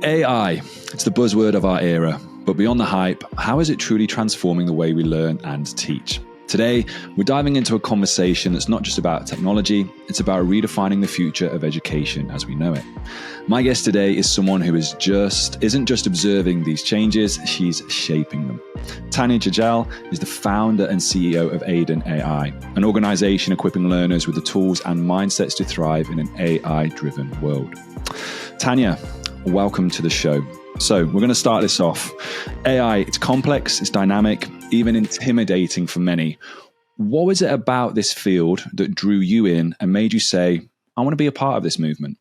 AI, it's the buzzword of our era, but beyond the hype, how is it truly transforming the way we learn and teach? Today, we're diving into a conversation that's not just about technology, it's about redefining the future of education as we know it. My guest today is someone who isn't just observing these changes, she's shaping them. Tannya Jajal is the founder and CEO of AIDEN AI, an organization equipping learners with the tools and mindsets to thrive in an AI-driven world. Tannya, welcome to the show. So we're going to start this off. AI, it's complex, it's dynamic, even intimidating for many. What was it about this field that drew you in and made you say, I want to be a part of this movement?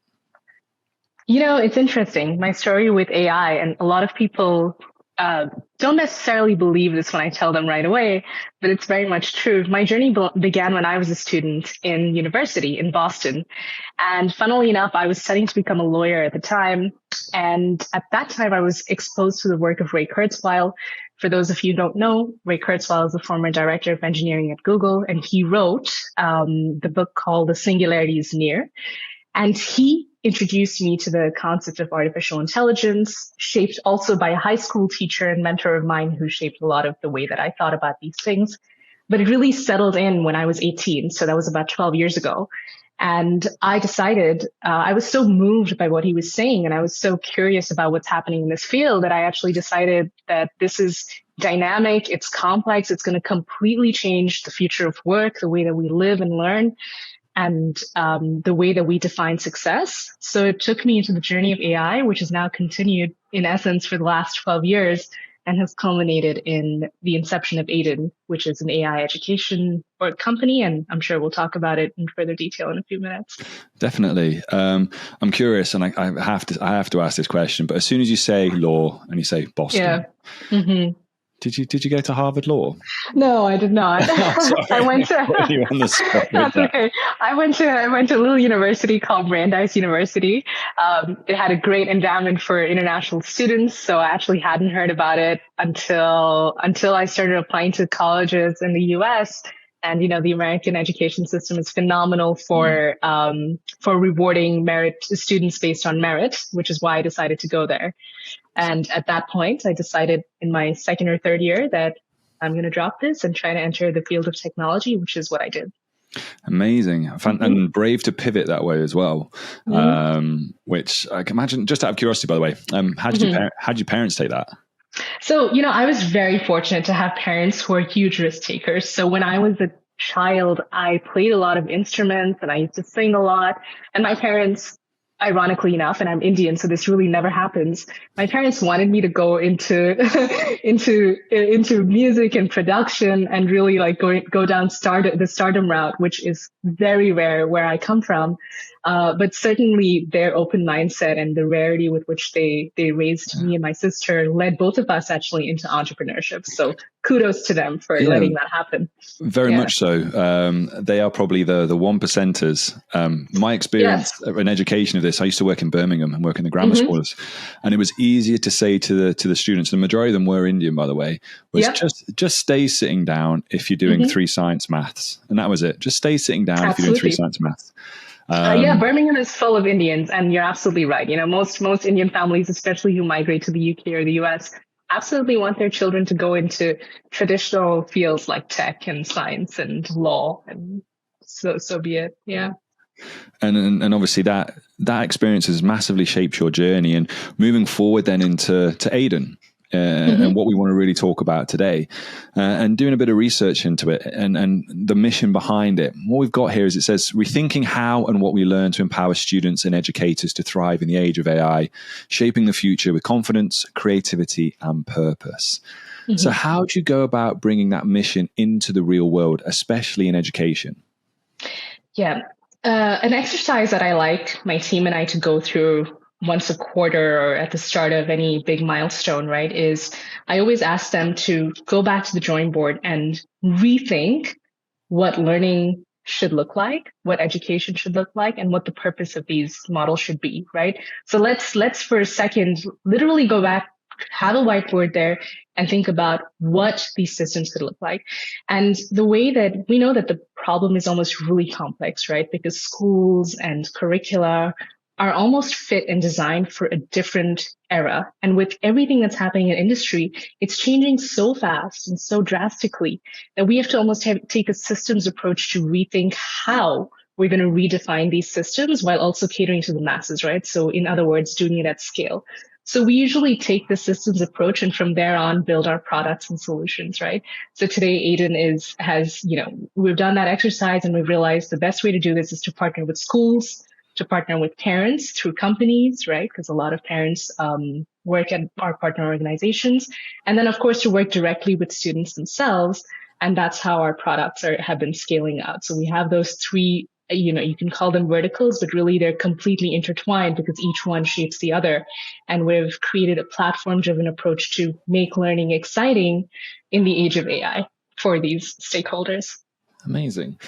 You know, it's interesting. My story with AI, and a lot of people don't necessarily believe this when I tell them right away, but it's very much true. My journey began when I was a student in university in Boston. And funnily enough, I was studying to become a lawyer at the time. And at that time, I was exposed to the work of Ray Kurzweil. For those of you who don't know, Ray Kurzweil is the former director of engineering at Google, and he wrote the book called The Singularity is Near. And he introduced me to the concept of artificial intelligence, shaped also by a high school teacher and mentor of mine who shaped a lot of the way that I thought about these things. But it really settled in when I was 18. So that was about 12 years ago. And I decided, I was so moved by what he was saying, and I was so curious about what's happening in this field that I actually decided that this is dynamic, it's complex, it's going to completely change the future of work, the way that we live and learn, and the way that we define success. So it took me into the journey of AI, which has now continued in essence for the last 12 years and has culminated in the inception of AIDEN, which is an AI education company. And I'm sure we'll talk about it in further detail in a few minutes. Definitely. I'm curious, and I have to ask this question, but as soon as you say law and you say Boston, yeah. Mm-hmm. Did you go to Harvard Law? No, I did not. I went to. You on the spot That's okay. I went to a little university called Brandeis University. It had a great endowment for international students, so I actually hadn't heard about it until I started applying to colleges in the U.S. And, you know, the American education system is phenomenal for rewarding students based on merit, which is why I decided to go there. And at that point, I decided in my second or third year that I'm going to drop this and try to enter the field of technology, which is what I did. Amazing. And brave to pivot that way as well, which I can imagine. Just out of curiosity, by the way, how did your parents take that? So, you know, I was very fortunate to have parents who are huge risk takers. So when I was a child, I played a lot of instruments and I used to sing a lot. And my parents, ironically enough, and I'm Indian, so this really never happens, my parents wanted me to go into music and production and really like go down the stardom route, which is very rare where I come from. But certainly their open mindset and the rarity with which they raised me and my sister led both of us actually into entrepreneurship. So kudos to them for letting that happen. Very much so. They are probably the one percenters. My experience in education of this, I used to work in Birmingham and work in the grammar schools, and it was easier to say to the students, the majority of them were Indian, by the way, was just stay sitting down if you're doing 3 science maths. And that was it. Just stay sitting down if you're doing 3 science maths. Birmingham is full of Indians, and you're absolutely right. You know, most Indian families, especially who migrate to the UK or the US, absolutely want their children to go into traditional fields like tech and science and law, and so be it. Yeah. And obviously that experience has massively shaped your journey, and moving forward then into AIDEN. And what we want to really talk about today, and doing a bit of research into it and the mission behind it. What we've got here is it says, rethinking how and what we learn to empower students and educators to thrive in the age of AI, shaping the future with confidence, creativity, and purpose. So how do you go about bringing that mission into the real world, especially in education? Yeah, an exercise that I like my team and I to go through once a quarter or at the start of any big milestone, right, is I always ask them to go back to the drawing board and rethink what learning should look like, what education should look like, and what the purpose of these models should be, right? So let's for a second literally go back, have a whiteboard there, and think about what these systems could look like. And the way that we know that the problem is almost really complex, right? Because schools and curricula are almost fit and designed for a different era. And with everything that's happening in industry, it's changing so fast and so drastically that we have to almost take a systems approach to rethink how we're going to redefine these systems while also catering to the masses, right? So in other words, doing it at scale. So we usually take the systems approach and from there on build our products and solutions, right? So today we've done that exercise and we've realized the best way to do this is to partner with schools, to partner with parents through companies, right? Because a lot of parents work at our partner organizations. And then, of course, to work directly with students themselves. And that's how our products have been scaling out. So we have those three, you can call them verticals, but really they're completely intertwined because each one shapes the other. And we've created a platform-driven approach to make learning exciting in the age of AI for these stakeholders. Amazing.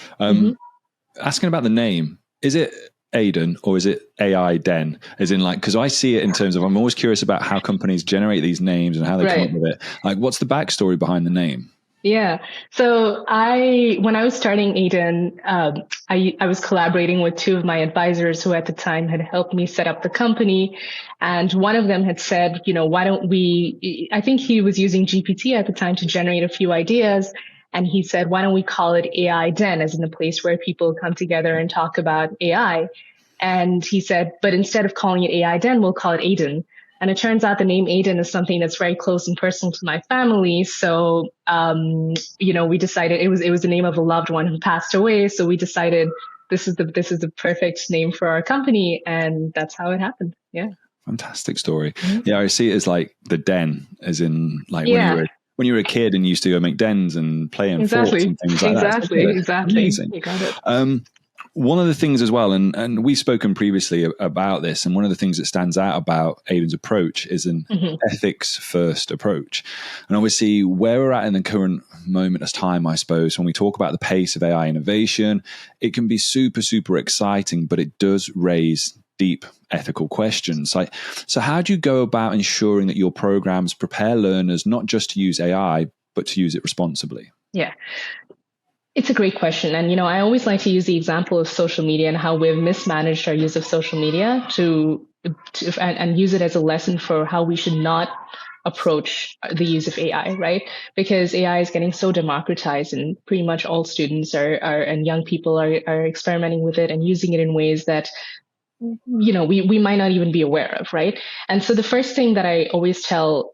Asking about the name, is it AIDEN or is it AIDEN? As in, like, because I see it in terms of, I'm always curious about how companies generate these names and how they come up with it. Like, what's the backstory behind the name? Yeah. So when I was starting AIDEN, I was collaborating with two of my advisors who at the time had helped me set up the company. And one of them had said, why don't I think he was using GPT at the time to generate a few ideas. And he said, why don't we call it AI Den, as in a place where people come together and talk about AI. And he said, but instead of calling it AI Den, we'll call it AIDEN. And it turns out the name AIDEN is something that's very close and personal to my family. So, we decided it was the name of a loved one who passed away. So we decided this is the perfect name for our company. And that's how it happened. Yeah. Fantastic story. Mm-hmm. Yeah. I see it as like the den, as in like when you were a kid and you used to go make dens and play in forts and things like that. Exactly. Amazing. You got it. One of the things as well, and we've spoken previously about this, and one of the things that stands out about AIDEN's approach is an ethics-first approach. And obviously, where we're at in the current moment of time, I suppose, when we talk about the pace of AI innovation, it can be super, super exciting, but it does raise deep ethical questions. So how do you go about ensuring that your programs prepare learners not just to use AI, but to use it responsibly? Yeah. It's a great question. And, I always like to use the example of social media and how we've mismanaged our use of social media and use it as a lesson for how we should not approach the use of AI, right? Because AI is getting so democratized and pretty much all students and young people are experimenting with it and using it in ways that we might not even be aware of, right? And so the first thing that I always tell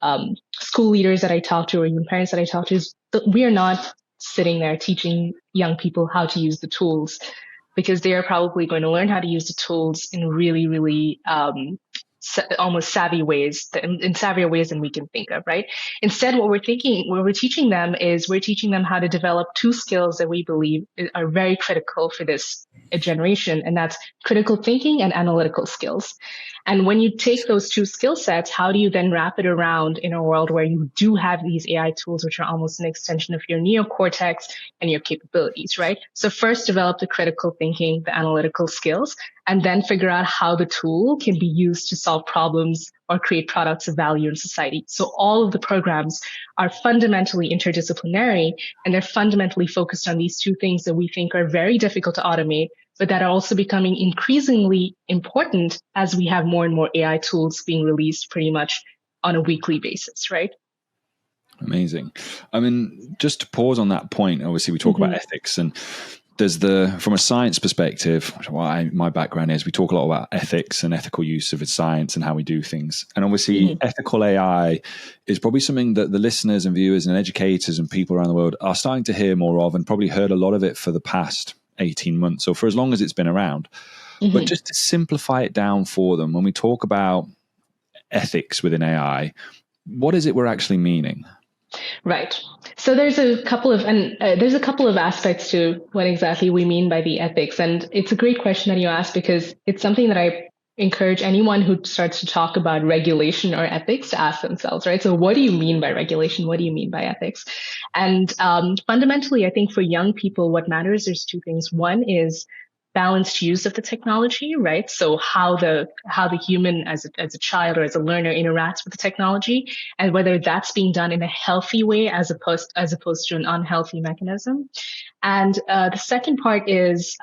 school leaders that I talk to or even parents that I talk to is that we are not sitting there teaching young people how to use the tools, because they are probably going to learn how to use the tools in really, really almost savvy ways, in savvier ways than we can think of, right? Instead, what we're teaching them is we're teaching them how to develop two skills that we believe are very critical for this generation, and that's critical thinking and analytical skills. And when you take those two skill sets, how do you then wrap it around in a world where you do have these AI tools, which are almost an extension of your neocortex and your capabilities, right? So first develop the critical thinking, the analytical skills, and then figure out how the tool can be used to solve problems or create products of value in society. So all of the programs are fundamentally interdisciplinary, and they're fundamentally focused on these two things that we think are very difficult to automate, but that are also becoming increasingly important as we have more and more AI tools being released pretty much on a weekly basis, right? Amazing. I mean, just to pause on that point, obviously we talk about ethics, and there's from a science perspective, my background is we talk a lot about ethics and ethical use of science and how we do things. And obviously ethical AI is probably something that the listeners and viewers and educators and people around the world are starting to hear more of, and probably heard a lot of it for the past 18 months or for as long as it's been around. But just to simplify it down for them, when we talk about ethics within AI, what is it we're actually meaning? Right. So there's a couple of aspects to what exactly we mean by the ethics. And it's a great question that you asked, because it's something that I encourage anyone who starts to talk about regulation or ethics to ask themselves, right? So what do you mean by regulation? What do you mean by ethics? And fundamentally, I think for young people, what matters, there's two things. One is balanced use of the technology, right? So how the human as a child or as a learner interacts with the technology, and whether that's being done in a healthy way as opposed to an unhealthy mechanism. And the second part is,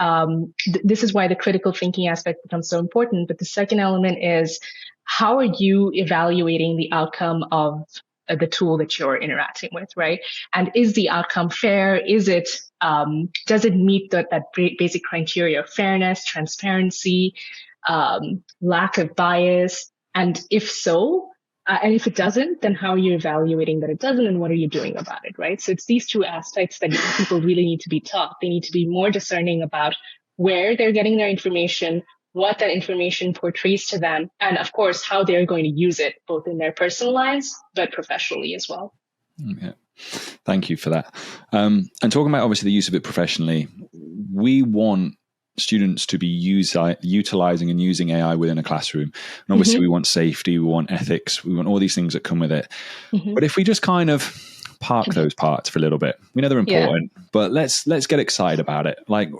this is why the critical thinking aspect becomes so important. But the second element is, how are you evaluating the outcome of the tool that you're interacting with, right? And is the outcome fair? Is it, does it meet that basic criteria of fairness, transparency, lack of bias? And if so, and if it doesn't, then how are you evaluating that it doesn't, and what are you doing about it, right? So it's these two aspects that young people really need to be taught. They need to be more discerning about where they're getting their information, what that information portrays to them, and of course, how they're going to use it, both in their personal lives, but professionally as well. Yeah. Thank you for that. And talking about obviously the use of it professionally, we want students to be utilizing and using AI within a classroom. And obviously we want safety, we want ethics, we want all these things that come with it. But if we just kind of park those parts for a little bit, we know they're important, but let's get excited about it. Like,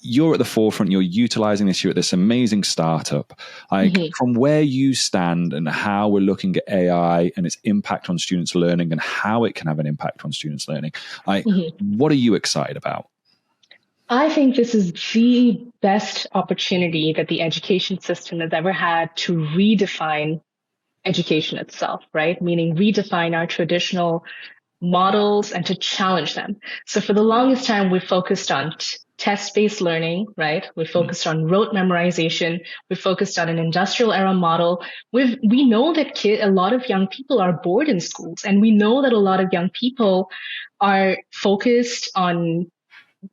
you're at the forefront, you're utilizing this, you're at this amazing startup. Like, from where you stand and how we're looking at AI and its impact on students' learning and how it can have an impact on students' learning, like, what are you excited about? I think this is the best opportunity that the education system has ever had to redefine education itself, right? Meaning redefine our traditional models and to challenge them. So for the longest time, we focused on test-based learning, right? We focused on rote memorization. We focused on an industrial era model. We know that a lot of young people are bored in schools, and we know that a lot of young people are focused on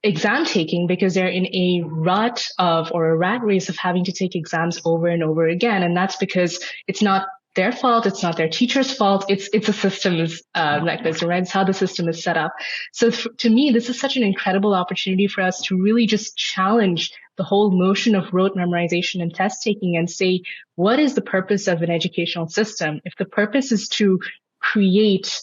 exam taking because they're in a rut of, or a rat race of, having to take exams over and over again. And that's because it's not their fault. It's not their teacher's fault. It's a system's mechanism, right? It's how the system is set up. So to me, this is such an incredible opportunity for us to really just challenge the whole notion of rote memorization and test taking and say, what is the purpose of an educational system? If the purpose is to create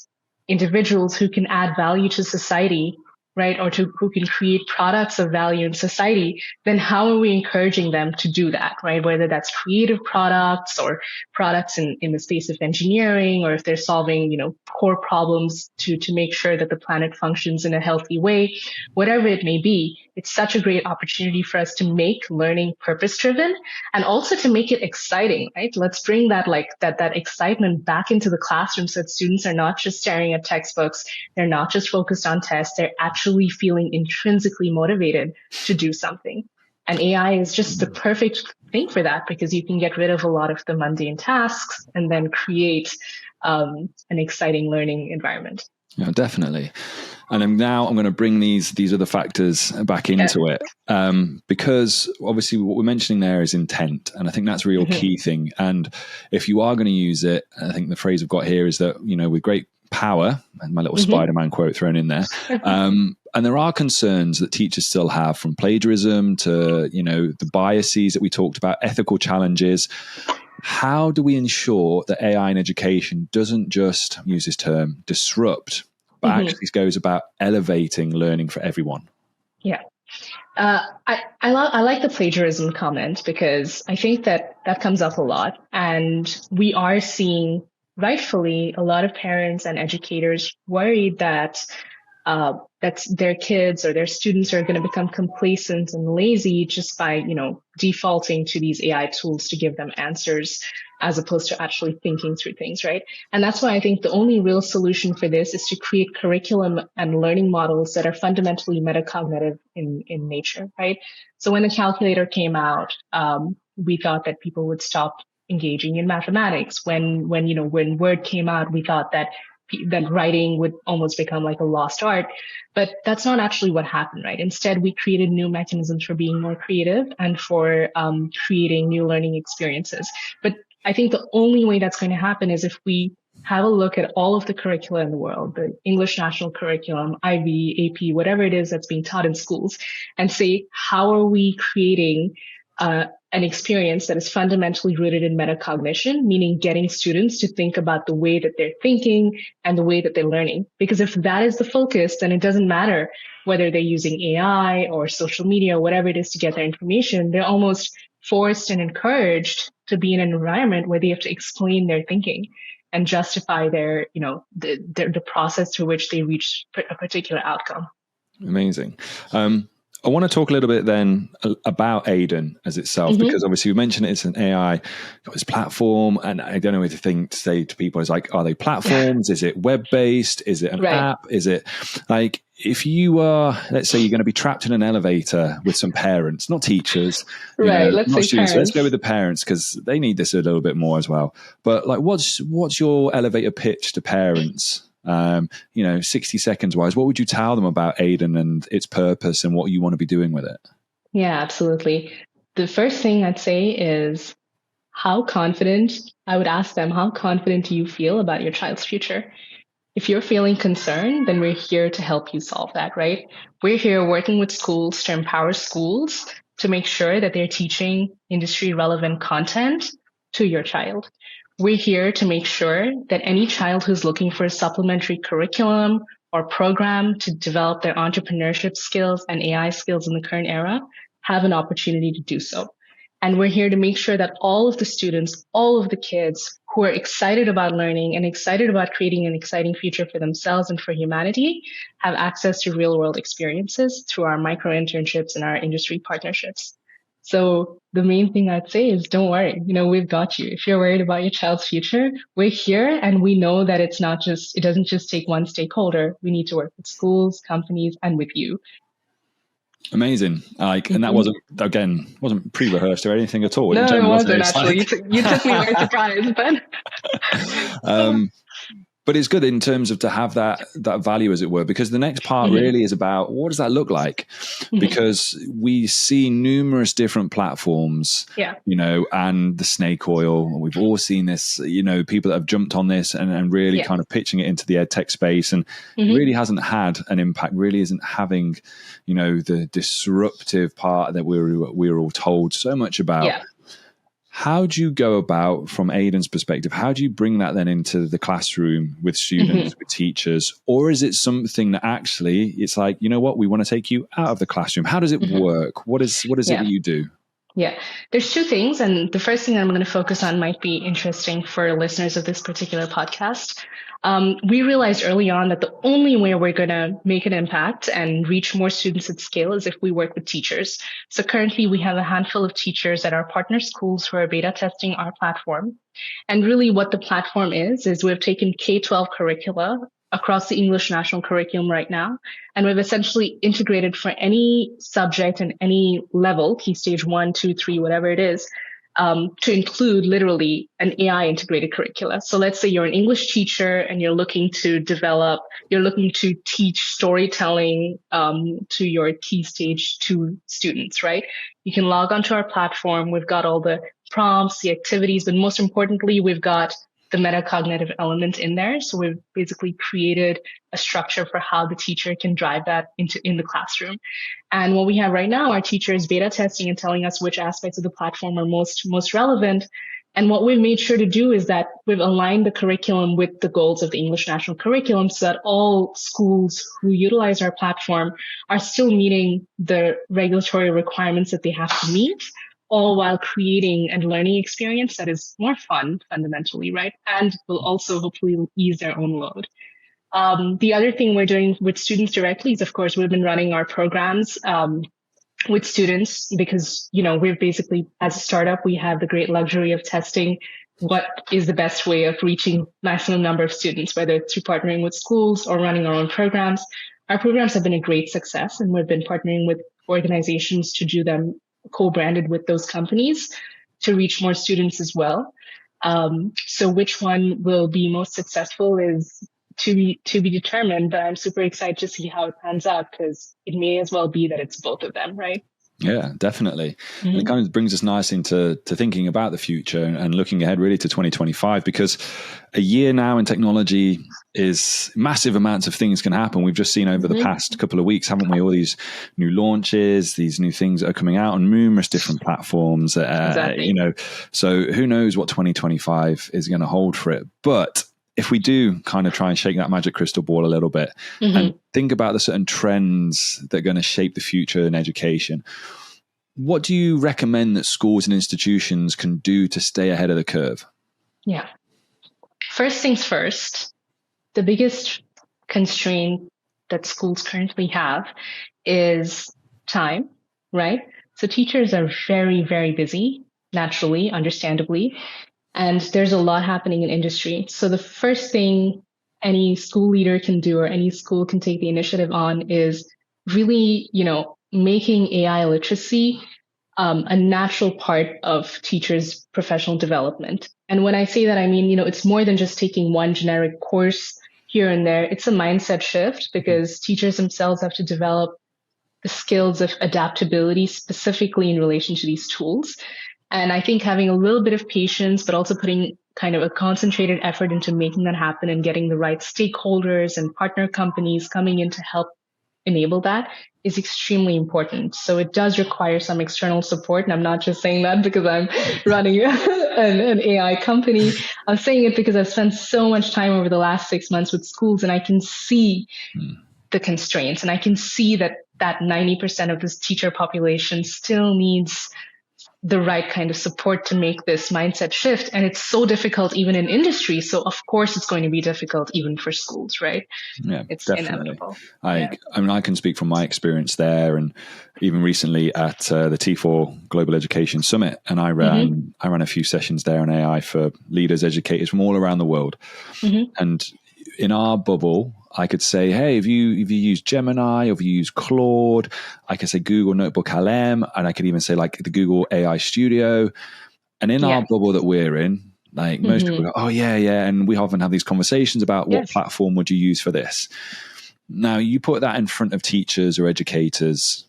individuals who can add value to society, right, or who can create products of value in society, then how are we encouraging them to do that, right? Whether that's creative products or products in the space of engineering, or if they're solving, core problems to make sure that the planet functions in a healthy way, whatever it may be, it's such a great opportunity for us to make learning purpose-driven and also to make it exciting, right? Let's bring that that excitement back into the classroom so that students are not just staring at textbooks, they're not just focused on tests, they're actually feeling intrinsically motivated to do something. And AI is just the perfect thing for that, because you can get rid of a lot of the mundane tasks and then create an exciting learning environment. Yeah, definitely. And I'm going to bring these other factors back into it, because obviously what we're mentioning there is intent. And I think that's a real key thing. And if you are going to use it, I think the phrase we've got here is that, with great power, and my little Spider-Man quote thrown in there, and there are concerns that teachers still have, from plagiarism to, the biases that we talked about, ethical challenges. How do we ensure that AI in education doesn't just, use this term, disrupt, but actually goes about elevating learning for everyone? Yeah. I like the plagiarism comment, because I think that comes up a lot. And we are seeing, rightfully, a lot of parents and educators worried that their kids or their students are going to become complacent and lazy just by, defaulting to these AI tools to give them answers, as opposed to actually thinking through things, right? And that's why I think the only real solution for this is to create curriculum and learning models that are fundamentally metacognitive in nature, right? So when the calculator came out, we thought that people would stop engaging in mathematics. When Word came out, we thought that writing would almost become like a lost art. But that's not actually what happened, right? Instead, we created new mechanisms for being more creative and for creating new learning experiences. But I think the only way that's going to happen is if we have a look at all of the curricula in the world, the English national curriculum, IB, AP, whatever it is that's being taught in schools, and say, how are we creating an experience that is fundamentally rooted in metacognition, meaning getting students to think about the way that they're thinking and the way that they're learning. Because if that is the focus, then it doesn't matter whether they're using AI or social media or whatever it is to get their information. They're almost forced and encouraged to be in an environment where they have to explain their thinking and justify their, the process through which they reach a particular outcome. Amazing. I want to talk a little bit then about AIDEN as itself, because obviously we mentioned it's an AI, got this platform, and I don't know what to say to people. It's like, are they platforms? Is it web-based? Is it an app? Is it like, if you are, let's say you're going to be trapped in an elevator with some parents, not teachers, Let's not say students. parents. So let's go with the parents because they need this a little bit more as well. But like, what's your elevator pitch to parents? 60 seconds wise, what would you tell them about AIDEN and its purpose and what you want to be doing with it? Yeah, absolutely. The first thing I'd say is I would ask them, how confident do you feel about your child's future? If you're feeling concerned, then we're here to help you solve that, right? We're here working with schools to empower schools to make sure that they're teaching industry relevant content to your child. We're here to make sure that any child who's looking for a supplementary curriculum or program to develop their entrepreneurship skills and AI skills in the current era have an opportunity to do so. And we're here to make sure that all of the students, all of the kids who are excited about learning and excited about creating an exciting future for themselves and for humanity have access to real world experiences through our micro internships and our industry partnerships. So the main thing I'd say is don't worry, we've got you. If you're worried about your child's future, we're here, and we know that it doesn't just take one stakeholder. We need to work with schools, companies, and with you. Amazing. And that wasn't pre-rehearsed or anything at all. No, it wasn't actually. You took me by surprise, but but it's good in terms of to have that value, as it were, because the next part really is about what does that look like? Because we see numerous different platforms, and the snake oil. We've all seen this, people that have jumped on this and really kind of pitching it into the EdTech space, and really hasn't had an impact, really isn't having, the disruptive part that we were all told so much about. Yeah. How do you go about, from AIDEN's perspective, how do you bring that then into the classroom with students, with teachers? Or is it something that actually it's like, we want to take you out of the classroom? How does it work? What is it that you do? Yeah, there's two things. And the first thing that I'm going to focus on might be interesting for listeners of this particular podcast. We realized early on that the only way we're going to make an impact and reach more students at scale is if we work with teachers. So currently we have a handful of teachers at our partner schools who are beta testing our platform. And really what the platform is we've taken K-12 curricula across the English national curriculum right now. And we've essentially integrated for any subject and any level, key stage 1, 2, 3, whatever it is, to include literally an AI integrated curricula. So let's say you're an English teacher and you're looking to teach storytelling to your key stage 2 students, right? You can log onto our platform. We've got all the prompts, the activities, but most importantly, we've got the metacognitive element in there. So we've basically created a structure for how the teacher can drive that in the classroom. And what we have right now, our teacher is beta testing and telling us which aspects of the platform are most relevant. And what we've made sure to do is that we've aligned the curriculum with the goals of the English national curriculum so that all schools who utilize our platform are still meeting the regulatory requirements that they have to meet, all while creating a learning experience that is more fun, fundamentally, right? And will also hopefully ease their own load. The other thing we're doing with students directly is, of course, we've been running our programs with students because, we're basically, as a startup, we have the great luxury of testing what is the best way of reaching maximum number of students, whether it's through partnering with schools or running our own programs. Our programs have been a great success, and we've been partnering with organizations to do them co-branded with those companies to reach more students as well. So which one will be most successful is to be determined, but I'm super excited to see how it pans out because it may as well be that it's both of them, right? Yeah, definitely. And it kind of brings us nicely into thinking about the future and looking ahead really to 2025, because a year now in technology is massive amounts of things can happen. We've just seen over the past couple of weeks, haven't we, all these new launches, these new things that are coming out on numerous different platforms. Exactly. So who knows what 2025 is going to hold for it. But if we do kind of try and shake that magic crystal ball a little bit and think about the certain trends that are going to shape the future in education, what do you recommend that schools and institutions can do to stay ahead of the curve? Yeah. First things first, the biggest constraint that schools currently have is time, right? So teachers are very, very busy, naturally, understandably, and there's a lot happening in industry. So the first thing any school leader can do or any school can take the initiative on is really, making AI literacy a natural part of teachers' professional development. And when I say that, I mean, it's more than just taking one generic course here and there. It's a mindset shift because teachers themselves have to develop the skills of adaptability specifically in relation to these tools. And I think having a little bit of patience, but also putting kind of a concentrated effort into making that happen and getting the right stakeholders and partner companies coming in to help enable that is extremely important. So it does require some external support. And I'm not just saying that because I'm running an AI company. I'm saying it because I've spent so much time over the last 6 months with schools, and I can see the constraints, and I can see that 90% of this teacher population still needs the right kind of support to make this mindset shift. And it's so difficult even in industry. So of course it's going to be difficult even for schools, right? Yeah, it's definitely. inevitable. I mean, I can speak from my experience there, and even recently at the T4 Global Education Summit, and I ran a few sessions there on AI for leaders, educators from all around the world. And in our bubble, I could say, hey, if you use Gemini or if you use Claude, I could say Google Notebook LM, and I could even say like the Google AI Studio. And in our bubble that we're in, like most people go, oh yeah. And we often have these conversations about what platform would you use for this? Now you put that in front of teachers or educators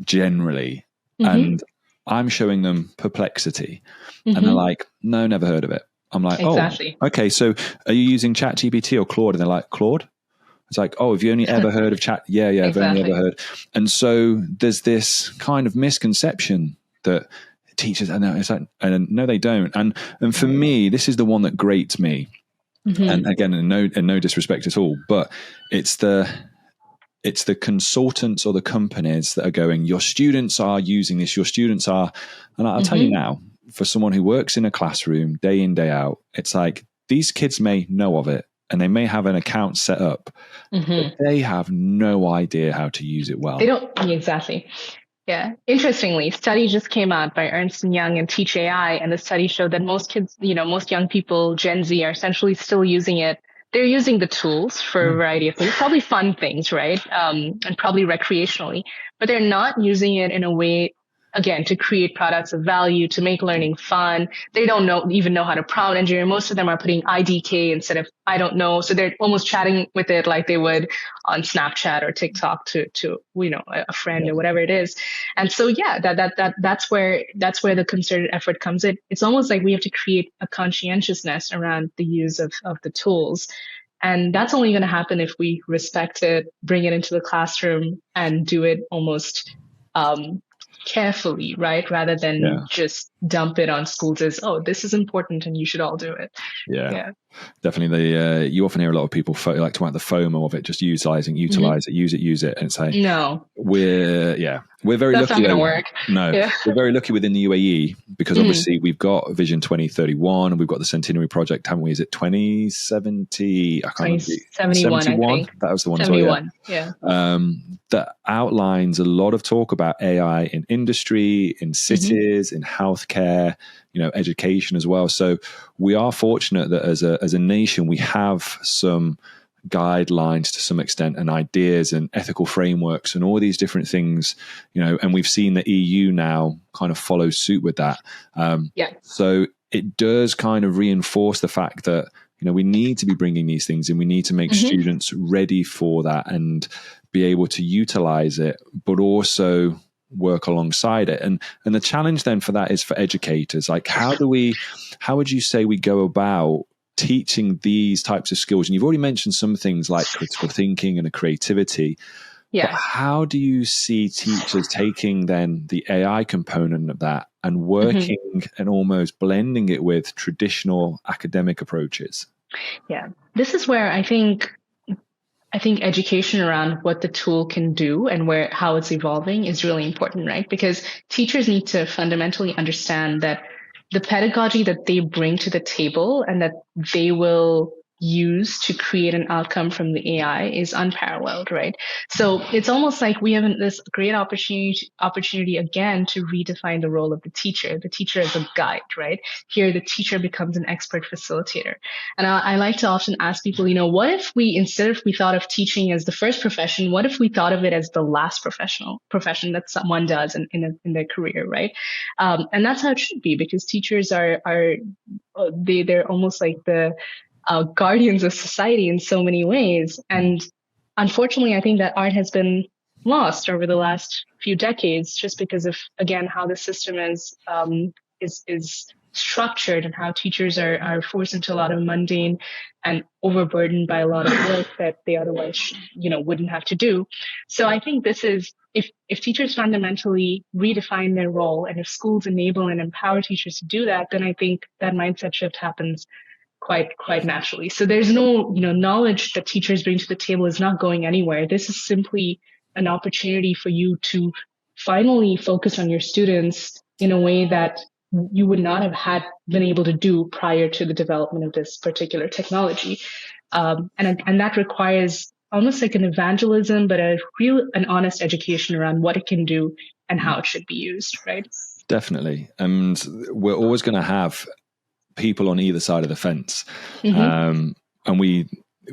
generally, and I'm showing them Perplexity, and they're like, no, never heard of it. I'm like, exactly. Oh, okay. So are you using ChatGPT or Claude? And they're like, Claude? It's like, oh, have you only ever heard of Chat? Yeah, I've only ever heard. And so there's this kind of misconception that teachers, and it's like, and no, they don't. And for me, this is the one that grates me. And again, in no disrespect at all, but it's the consultants or the companies that are going, your students are using this, your students are, and I'll tell you now, for someone who works in a classroom day in, day out, it's like these kids may know of it and they may have an account set up, but they have no idea how to use it well. They don't, exactly. Yeah. Interestingly, study just came out by Ernst & Young and Teach AI, and the study showed that most kids, most young people, Gen Z, are essentially still using it. They're using the tools for a variety of things, probably fun things, right? And probably recreationally, but they're not using it in a way, again, to create products of value, to make learning fun. They don't even know how to prompt engineer. Most of them are putting IDK instead of I don't know. So they're almost chatting with it like they would on Snapchat or TikTok to a friend or whatever it is. And so that's where the concerted effort comes in. It's almost like we have to create a conscientiousness around the use of the tools. And that's only going to happen if we respect it, bring it into the classroom, and do it almost carefully, right? Rather than just dump it on schools as, oh, this is important and you should all do it. Yeah. Definitely. You often hear a lot of people like talk about the FOMO of it, just utilize it, use it. And it's like, no, we're very That's lucky. Not going to work. No, we're very lucky within the UAE because obviously we've got Vision 2031 and we've got the Centenary Project, haven't we? Is it 2070? I can't remember. 71, I think. That was the one 71, as well, that outlines a lot of talk about AI in industry, in cities, in healthcare, education as well. So we are fortunate that as a nation, we have some guidelines to some extent and ideas and ethical frameworks and all these different things, and we've seen the EU now kind of follow suit with that. So it does kind of reinforce the fact that, we need to be bringing these things in. We need to make students ready for that and be able to utilize it, but also work alongside it. And the challenge then for that is for educators. Like, how would you say we go about teaching these types of skills? And you've already mentioned some things like critical thinking and the creativity. But how do you see teachers taking then the AI component of that and working and almost blending it with traditional academic approaches? Yeah, this is where I think education around what the tool can do and how it's evolving is really important, right? Because teachers need to fundamentally understand that the pedagogy that they bring to the table and that they will use to create an outcome from the AI is unparalleled, right? So it's almost like we have this great opportunity again to redefine the role of the teacher as a guide, right? Here, the teacher becomes an expert facilitator. And I like to often ask people, what if instead of we thought of teaching as the first profession, what if we thought of it as the last profession that someone does in their career, right? And that's how it should be, because teachers they're almost like the guardians of society in so many ways. And unfortunately, I think that art has been lost over the last few decades, just because of, again, how the system is structured and how teachers are forced into a lot of mundane and overburdened by a lot of work that they otherwise, wouldn't have to do. So I think this is, if teachers fundamentally redefine their role, and if schools enable and empower teachers to do that, then I think that mindset shift happens quite naturally. So there's no, knowledge that teachers bring to the table is not going anywhere. This is simply an opportunity for you to finally focus on your students in a way that you would not have been able to do prior to the development of this particular technology. And that requires almost like an evangelism, but an honest education around what it can do and how it should be used, right? Definitely. And we're always going to have people on either side of the fence. And we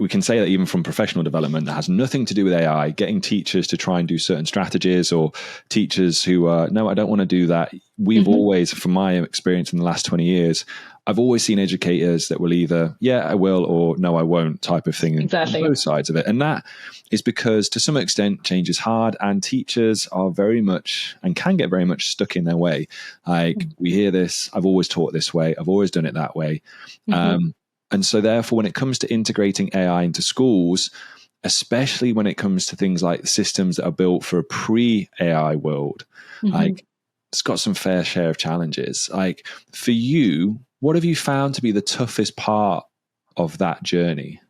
can say that even from professional development that has nothing to do with AI, getting teachers to try and do certain strategies, or teachers who are, no, I don't want to do that. We've always, from my experience in the last 20 years, I've always seen educators that will either, yeah, I will, or no, I won't type of thing. Exactly. On both sides of it. And that is because to some extent change is hard, and teachers are very much and can get very much stuck in their way. Like we hear this, I've always taught this way, I've always done it that way. And so therefore, when it comes to integrating AI into schools, especially when it comes to things like systems that are built for a pre-AI world, like it's got some fair share of challenges. Like for you, what have you found to be the toughest part of that journey?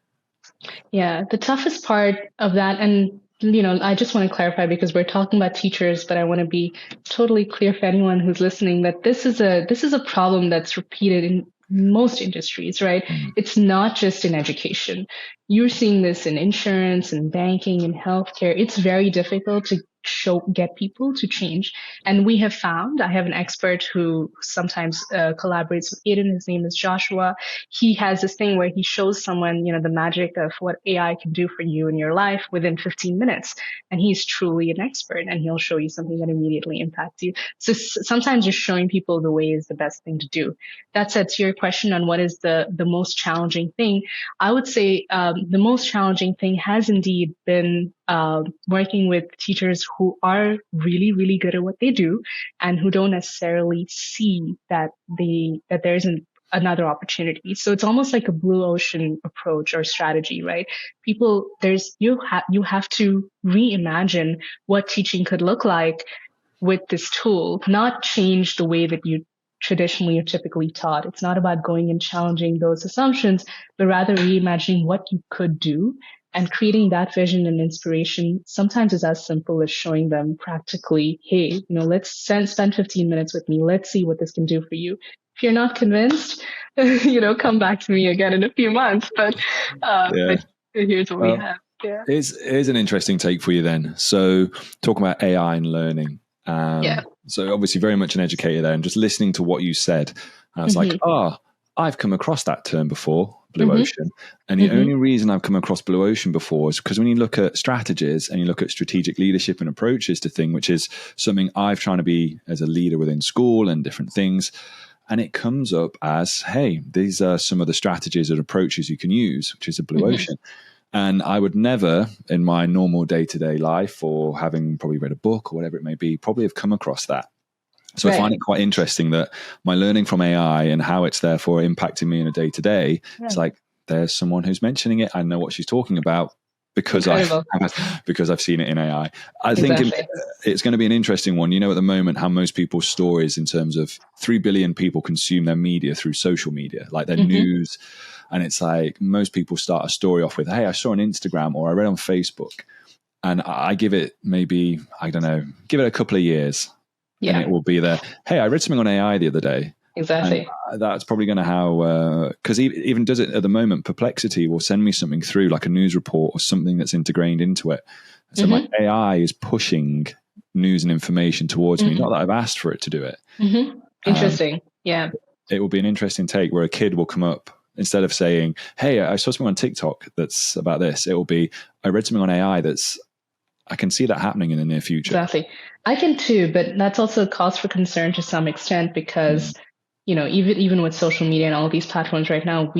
Yeah, the toughest part of that, and I just want to clarify, because we're talking about teachers, but I want to be totally clear for anyone who's listening that this is a problem that's repeated in most industries, right? It's not just in education. You're seeing this in insurance and banking and healthcare. It's very difficult to get people to change. And we have found, I have an expert who sometimes collaborates with AIDEN. His name is Joshua. He has this thing where he shows someone, the magic of what AI can do for you in your life within 15 minutes. And he's truly an expert, and he'll show you something that immediately impacts you. So sometimes just showing people the way is the best thing to do. That said, to your question on what is the most challenging thing, I would say the most challenging thing has indeed been working with teachers who are really, really good at what they do, and who don't necessarily see that there isn't another opportunity. So it's almost like a blue ocean approach or strategy, right? You have to reimagine what teaching could look like with this tool, not change the way that you traditionally or typically taught. It's not about going and challenging those assumptions, but rather reimagining what you could do. And creating that vision and inspiration sometimes is as simple as showing them practically, hey, let's spend 15 minutes with me. Let's see what this can do for you. If you're not convinced, come back to me again in a few months. But here's what we have. Yeah. Here's an interesting take for you then. So talking about AI and learning. So obviously very much an educator there, and just listening to what you said, I was like, I've come across that term before, blue ocean. And the only reason I've come across blue ocean before is because when you look at strategies and you look at strategic leadership and approaches to things, which is something I've trying to be as a leader within school and different things, and it comes up as, hey, these are some of the strategies and approaches you can use, which is a blue ocean. And I would never, in my normal day-to-day life, or having probably read a book or whatever it may be, probably have come across that. So I find it quite interesting that my learning from AI and how it's therefore impacting me in a day-to-day, it's like, there's someone who's mentioning it. I know what she's talking about because I've seen it in AI. I think it's going to be an interesting one. At the moment, how most people's stories in terms of 3 billion people consume their media through social media, like their news. And it's like most people start a story off with, hey, I saw on Instagram or I read on Facebook. And I give it maybe, I don't know, give it a couple of years. And it will be there. Hey, I read something on AI the other day. exactly. And that's probably going to how, because even does it at the moment, Perplexity will send me something through like a news report or something that's integrated into it. So my AI is pushing news and information towards me. Not that I've asked for it to do it. Interesting. Yeah. It will be an interesting take where a kid will come up, instead of saying, hey, I saw something on TikTok that's about this, it will be, I read something on AI I can see that happening in the near future. Exactly. I can too, but that's also a cause for concern to some extent because, even with social media and all of these platforms right now,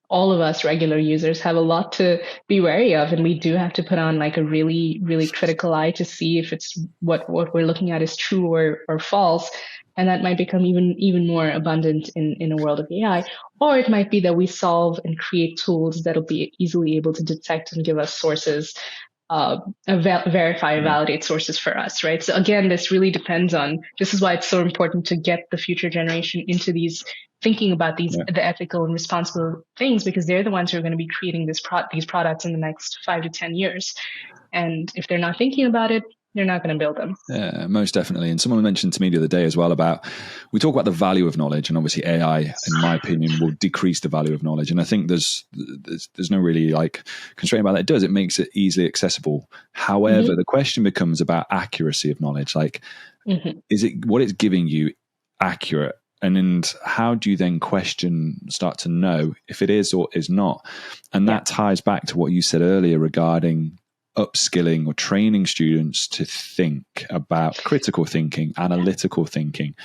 all of us regular users have a lot to be wary of, and we do have to put on like a really, really critical eye to see if it's what we're looking at is true or false. And that might become even more abundant in a world of AI. Or it might be that we solve and create tools that'll be easily able to detect and give us sources, verify, validate sources for us, right? So again, this really depends on, this is why it's so important to get the future generation into thinking about the ethical and responsible things, because they're the ones who are going to be creating these products in the next 5 to 10 years. And if they're not thinking about it, they're not going to build them. Yeah, most definitely. And someone mentioned to me the other day as well we talk about the value of knowledge, and obviously AI, in my opinion, will decrease the value of knowledge. And I think there's no really like constraint about that. It does. It makes it easily accessible. However, the question becomes about accuracy of knowledge. Like, is it what it's giving you accurate? And how do you then start to know if it is or is not? And that ties back to what you said earlier regarding upskilling or training students to think about critical thinking, analytical thinking.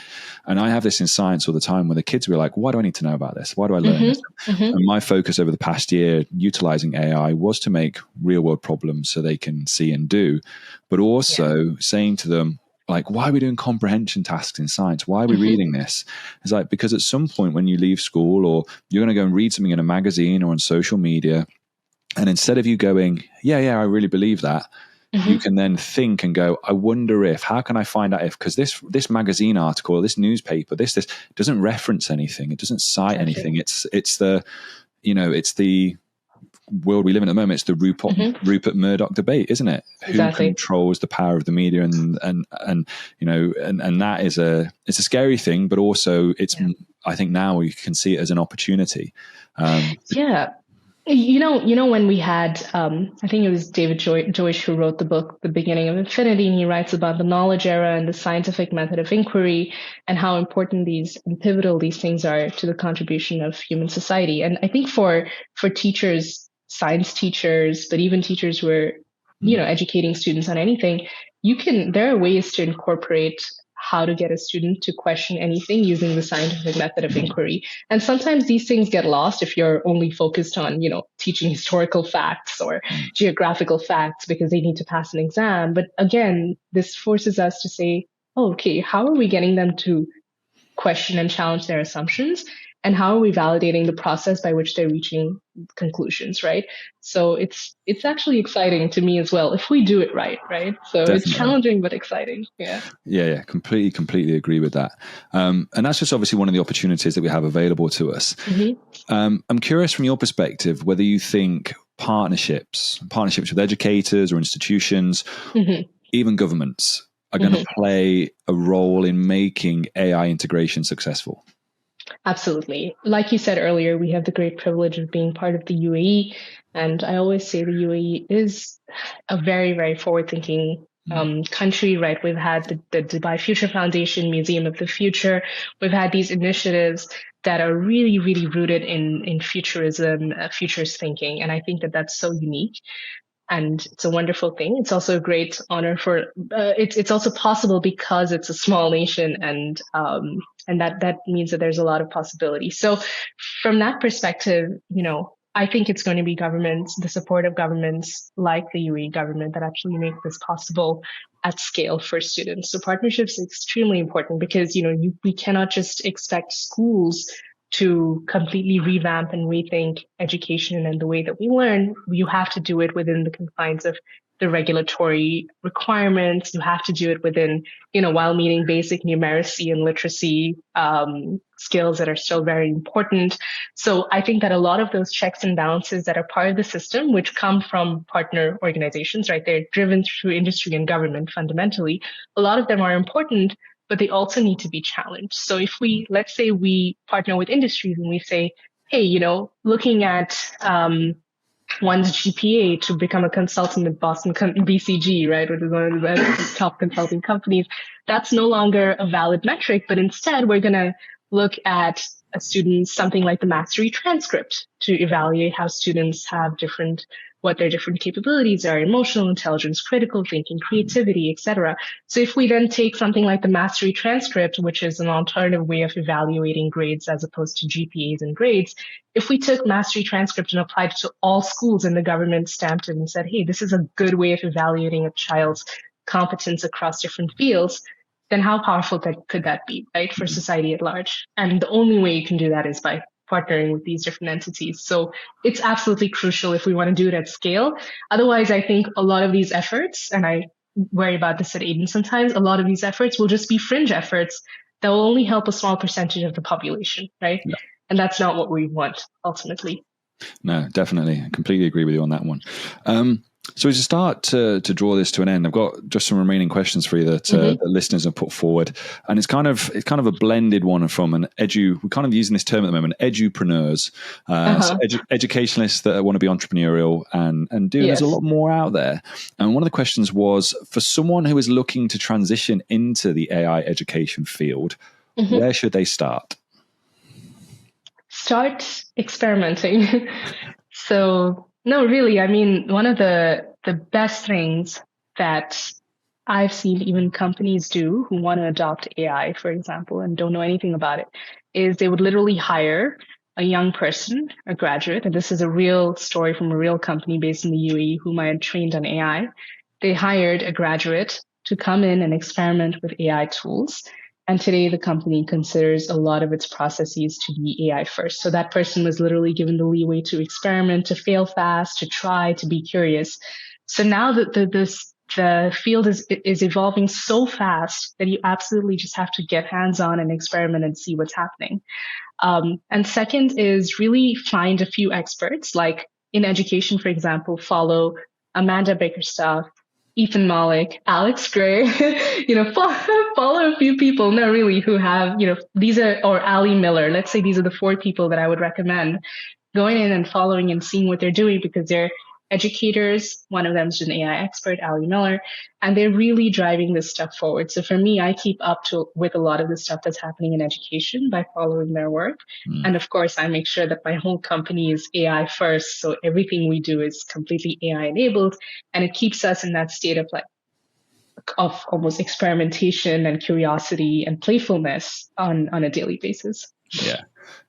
And I have this in science all the time where the kids will be like, why do I need to know about this? Why do I learn this? And my focus over the past year utilizing AI was to make real world problems so they can see and do, but also saying to them, like, why are we doing comprehension tasks in science? Why are we reading this? It's like, because at some point when you leave school, or you're going to go and read something in a magazine or on social media, and instead of you going, yeah, I really believe that, you can then think and go, I wonder if, how can I find out if, because this magazine article, this newspaper, this doesn't reference anything. It doesn't cite anything. It's the world we live in at the moment. It's the Rupert Murdoch debate, isn't it? Exactly. Who controls the power of the media, and that is it's a scary thing, but also it's, I think now you can see it as an opportunity. When we had, I think it was David Joyce who wrote the book, The Beginning of Infinity, and he writes about the knowledge era and the scientific method of inquiry and how important and pivotal these things are to the contribution of human society. And I think for teachers, science teachers, but even teachers who are, educating students on anything, there are ways to incorporate how to get a student to question anything using the scientific method of inquiry. And sometimes these things get lost if you're only focused on, teaching historical facts or geographical facts because they need to pass an exam. But again, this forces us to say, okay, how are we getting them to question and challenge their assumptions? And how are we validating the process by which they're reaching conclusions, right? So it's actually exciting to me as well if we do it right? So Definitely. It's challenging but exciting. Yeah, completely agree with that. And that's just obviously one of the opportunities that we have available to us. I'm curious from your perspective whether you think partnerships with educators or institutions, even governments, are going to play a role in making AI integration successful. Absolutely. Like you said earlier, we have the great privilege of being part of the UAE. And I always say the UAE is a very, very forward-thinking country, right? We've had the Dubai Future Foundation, Museum of the Future. We've had these initiatives that are really, really rooted in futurism, futures thinking. And I think that that's so unique. And it's a wonderful thing. It's also a great honor for, it's also possible because it's a small nation, and that means that there's a lot of possibility. So from that perspective, I think it's going to be governments, the support of governments like the UAE government, that actually make this possible at scale for students. So partnerships are extremely important because, we cannot just expect schools to completely revamp and rethink education and the way that we learn. You have to do it within the confines of the regulatory requirements. You have to do it within, while meeting basic numeracy and literacy skills that are still very important. So I think that a lot of those checks and balances that are part of the system, which come from partner organizations, right? They're driven through industry and government fundamentally. A lot of them are important, but they also need to be challenged. So if let's say we partner with industries and we say, hey, looking at one's GPA to become a consultant at Boston BCG, right, which is one of the top consulting companies, that's no longer a valid metric, but instead we're going to look at a student's something like the mastery transcript to evaluate how students have what their different capabilities are, emotional intelligence, critical thinking, creativity, etc. So if we then take something like the mastery transcript, which is an alternative way of evaluating grades as opposed to GPAs and grades, if we took mastery transcript and applied it to all schools and the government stamped it and said, hey, this is a good way of evaluating a child's competence across different fields, then how powerful could that be, right, for society at large? And the only way you can do that is by partnering with these different entities. So it's absolutely crucial if we want to do it at scale. Otherwise, I think a lot of these efforts, and I worry about this at AIDEN sometimes, a lot of these efforts will just be fringe efforts that will only help a small percentage of the population, right? Yeah. And that's not what we want ultimately. No, definitely. I completely agree with you on that one. So as you start to draw this to an end, I've got just some remaining questions for you that listeners have put forward, and it's kind of a blended one from we're kind of using this term at the moment, edupreneurs, so educationalists that want to be entrepreneurial and do. There's a lot more out there. And one of the questions was, for someone who is looking to transition into the AI education field, where should they start? Start experimenting. So. No, really. I mean, one of the best things that I've seen even companies do who want to adopt AI, for example, and don't know anything about it, is they would literally hire a young person, a graduate, and this is a real story from a real company based in the UAE whom I had trained on AI. They hired a graduate to come in and experiment with AI tools. And today the company considers a lot of its processes to be AI first. So that person was literally given the leeway to experiment, to fail fast, to try, to be curious. So now that the field is evolving so fast that you absolutely just have to get hands-on and experiment and see what's happening. And second is really find a few experts, like in education, for example, follow Amanda Bickerstaff, Ethan Malik, Alex Gray, follow a few people, no, really, who have, or Ali Miller. Let's say these are the 4 people that I would recommend going in and following and seeing what they're doing, because they're educators. One of them is an AI expert, Ali Miller, and they're really driving this stuff forward. So for me, I keep up with a lot of the stuff that's happening in education by following their work. And of course, I make sure that my whole company is AI first. So everything we do is completely AI enabled, and it keeps us in that state of almost experimentation and curiosity and playfulness on a daily basis.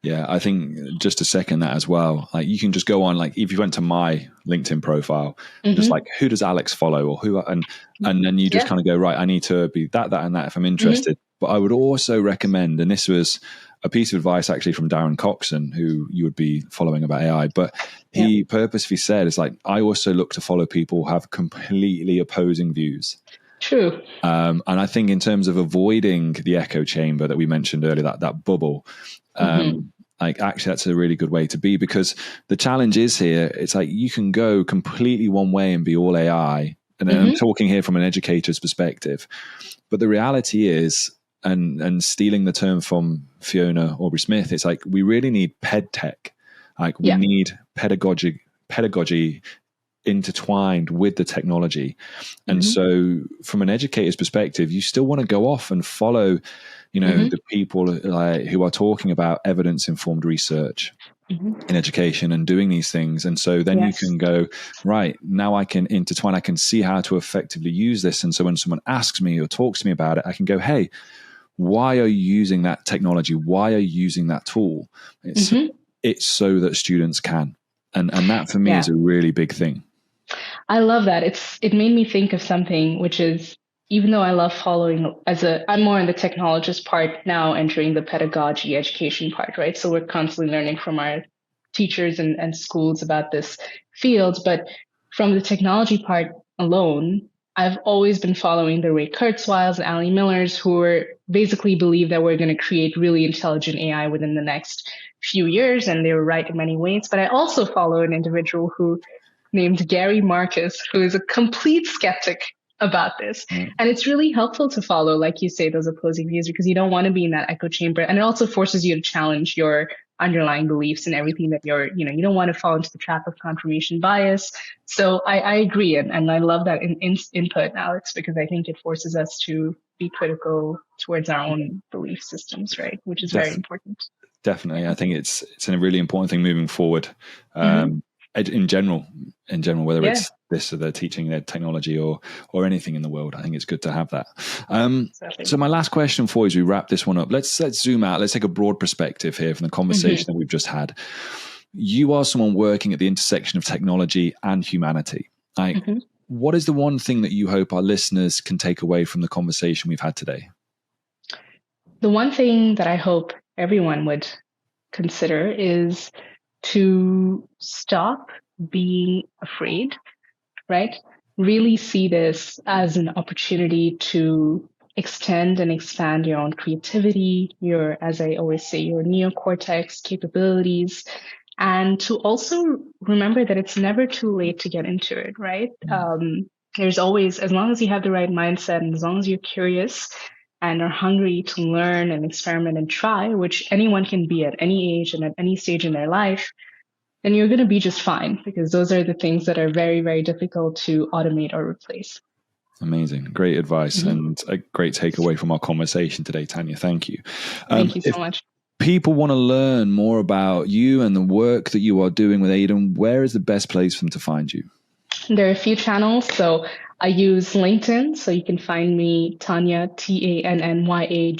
Yeah, I think just to second that as well, like you can just go on, like if you went to my LinkedIn profile, just like who does Alex follow, or who, and then you just kind of go, right, I need to be that and that if I'm interested. But I would also recommend, and this was a piece of advice actually from Darren Coxon, who you would be following about AI, but he purposefully said, it's like, I also look to follow people who have completely opposing views. True. And I think in terms of avoiding the echo chamber that we mentioned earlier, that bubble, like actually that's a really good way to be, because the challenge is here, it's like you can go completely one way and be all AI. And then I'm talking here from an educator's perspective. But the reality is, and stealing the term from Fiona Aubrey-Smith, it's like we really need PedTech. Like we need pedagogy intertwined with the technology. And so from an educator's perspective, you still want to go off and follow, the people who are talking about evidence-informed research in education and doing these things. And so then you can go, right, now I can intertwine, I can see how to effectively use this. And so when someone asks me or talks to me about it, I can go, hey, why are you using that technology? Why are you using that tool? It's so that students can. And that for me is a really big thing. I love that. It made me think of something, which is, even though I love following I'm more in the technologist part now, entering the pedagogy education part, right? So we're constantly learning from our teachers and schools about this field. But from the technology part alone, I've always been following the Ray Kurzweils and Ali Millers, who basically believe that we're going to create really intelligent AI within the next few years. And they were right in many ways. But I also follow an individual named Gary Marcus, who is a complete skeptic about this. Yeah. And it's really helpful to follow, like you say, those opposing views, because you don't want to be in that echo chamber. And it also forces you to challenge your underlying beliefs and everything that you don't want to fall into the trap of confirmation bias. So I agree. And I love that input, Alex, because I think it forces us to be critical towards our own belief systems, right? Which is very important. Definitely. I think it's a really important thing moving forward. In general, whether it's this or the teaching technology or anything in the world, I think it's good to have that. Exactly. So my last question for you as we wrap this one up, let's zoom out. Let's take a broad perspective here from the conversation that we've just had. You are someone working at the intersection of technology and humanity. What is the one thing that you hope our listeners can take away from the conversation we've had today? The one thing that I hope everyone would consider is to stop being afraid, right? Really see this as an opportunity to extend and expand your own creativity, as I always say, your neocortex capabilities, and to also remember that it's never too late to get into it, right? There's always, as long as you have the right mindset and as long as you're curious and are hungry to learn and experiment and try, which anyone can be at any age and at any stage in their life, then you're going to be just fine, because those are the things that are very, very difficult to automate or replace. Amazing. Great advice and a great takeaway from our conversation today, Tannya. Thank you. Thank you so much. People want to learn more about you and the work that you are doing with AIDEN, where is the best place for them to find you? There are a few channels. So I use LinkedIn. So you can find me, Tannya, Tannyajal,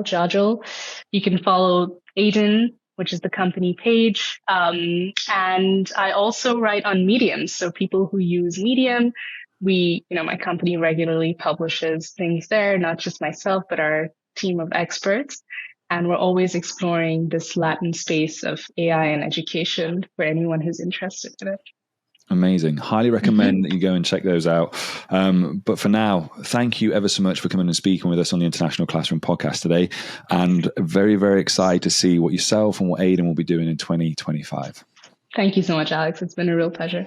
Jajal. You can follow AIDEN, which is the company page. And I also write on Medium. So people who use Medium, my company regularly publishes things there, not just myself, but our team of experts. And we're always exploring this latent space of AI and education for anyone who's interested in it. Amazing. Highly recommend that you go and check those out. But for now, thank you ever so much for coming and speaking with us on the International Classroom podcast today. And very, very excited to see what yourself and what AIDEN will be doing in 2025. Thank you so much, Alex. It's been a real pleasure.